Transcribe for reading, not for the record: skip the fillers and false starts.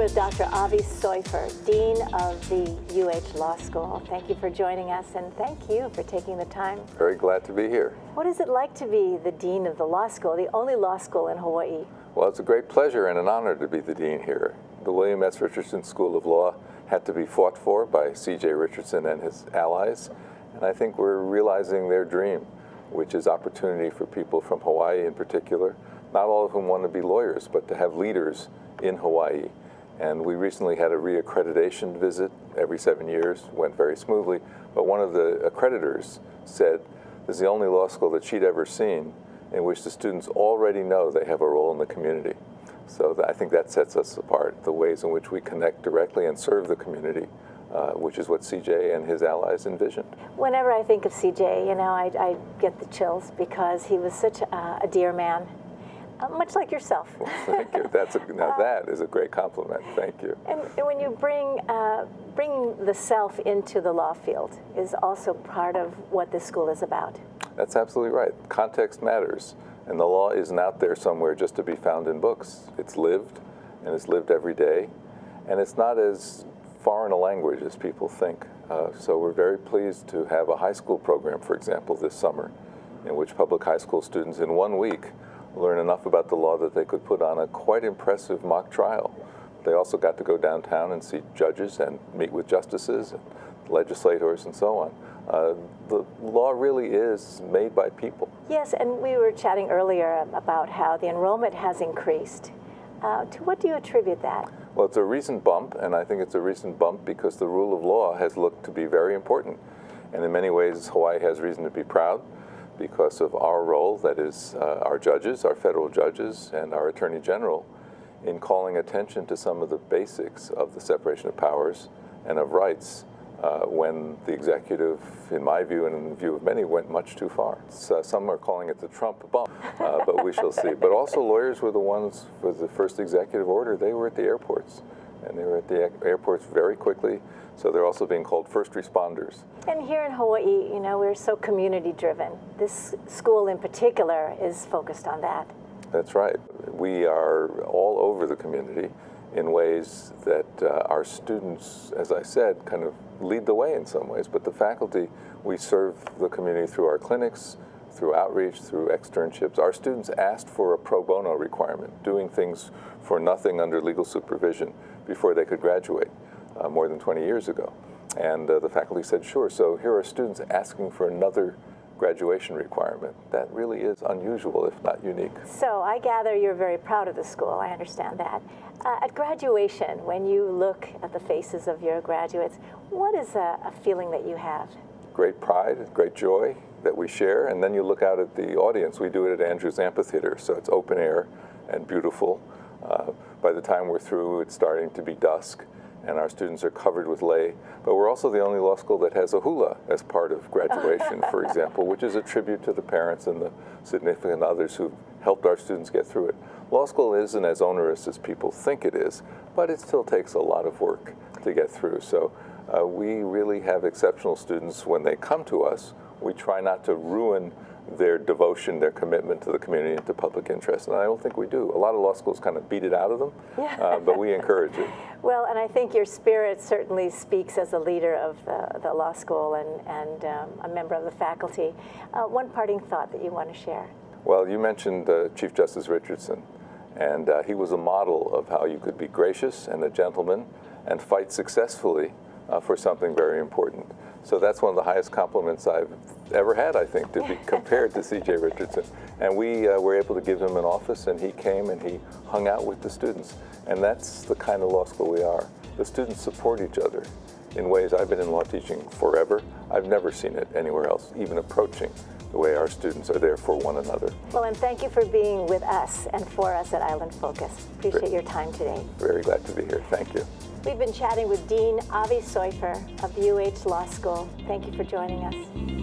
with Dr. Avi Soifer, Dean of the UH Law School. Thank you for joining us, and thank you for taking the time. Very glad to be here. What is it like to be the Dean of the Law School, the only law school in Hawaii? Well, it's a great pleasure and an honor to be the Dean here. The William S. Richardson School of Law had to be fought for by C.J. Richardson and his allies, and I think we're realizing their dream, which is opportunity for people from Hawaii in particular, not all of whom want to be lawyers, but to have leaders in Hawaii. And we recently had a reaccreditation visit every 7 years, went very smoothly, but one of the accreditors said this is the only law school that she'd ever seen in which the students already know they have a role in the community. So I think that sets us apart, the ways in which we connect directly and serve the community, which is what CJ and his allies envisioned. Whenever I think of CJ, you know, I get the chills because he was such a dear man. Much like yourself. Well, thank you. Now that is a great compliment. Thank you. And when you bring the self into the law field is also part of what this school is about. That's absolutely right. Context matters, and the law isn't out there somewhere just to be found in books. It's lived, and it's lived every day, and it's not as foreign a language as people think. So we're very pleased to have a high school program, for example, this summer, in which public high school students in 1 week learn enough about the law that they could put on a quite impressive mock trial. They also got to go downtown and see judges and meet with justices and legislators and so on. The law really is made by people. Yes, and we were chatting earlier about how the enrollment has increased. To what do you attribute that? Well, it's a recent bump, and I think it's a recent bump because the rule of law has looked to be very important. And in many ways, Hawaii has reason to be proud because of our role, that is our judges, our federal judges, and our Attorney General, in calling attention to some of the basics of the separation of powers and of rights when the executive, in my view and in the view of many, went much too far. Some are calling it the Trump bump, but we shall see. But also lawyers were the ones with the first executive order. They were at the airports, and they were at the airports very quickly. So they're also being called first responders. And here in Hawaii, you know, we're so community driven. This school in particular is focused on that. That's right. We are all over the community in ways that our students, as I said, kind of lead the way in some ways. But the faculty, we serve the community through our clinics, through outreach, through externships. Our students asked for a pro bono requirement, doing things for nothing under legal supervision before they could graduate. More than 20 years ago. And the faculty said, sure. So here are students asking for another graduation requirement. That really is unusual, if not unique. So I gather you're very proud of the school. I understand that. At graduation, when you look at the faces of your graduates, what is a feeling that you have? Great pride, great joy that we share. And then you look out at the audience. We do it at Andrews Amphitheater, so it's open air and beautiful. By the time we're through, it's starting to be dusk, and our students are covered with lei. But we're also the only law school that has a hula as part of graduation, for example, which is a tribute to the parents and the significant others who helped our students get through it. Law school isn't as onerous as people think it is, but it still takes a lot of work to get through. So we really have exceptional students. When they come to us, we try not to ruin their devotion, their commitment to the community and to public interest. And I don't think we do. A lot of law schools kind of beat it out of them, but we encourage it. Well, and I think your spirit certainly speaks as a leader of the law school and a member of the faculty. One parting thought that you want to share? Well, you mentioned Chief Justice Richardson, and he was a model of how you could be gracious and a gentleman and fight successfully for something very important. So that's one of the highest compliments I've ever had, I think, to be compared to C.J. Richardson. And we were able to give him an office, and he came and he hung out with the students. And that's the kind of law school we are. The students support each other in ways I've been in law teaching forever. I've never seen it anywhere else, even approaching the way our students are there for one another. Well, and thank you for being with us and for us at Island Focus. Appreciate your time today. Very glad to be here. Thank you. We've been chatting with Dean Avi Soifer of the UH Law School. Thank you for joining us.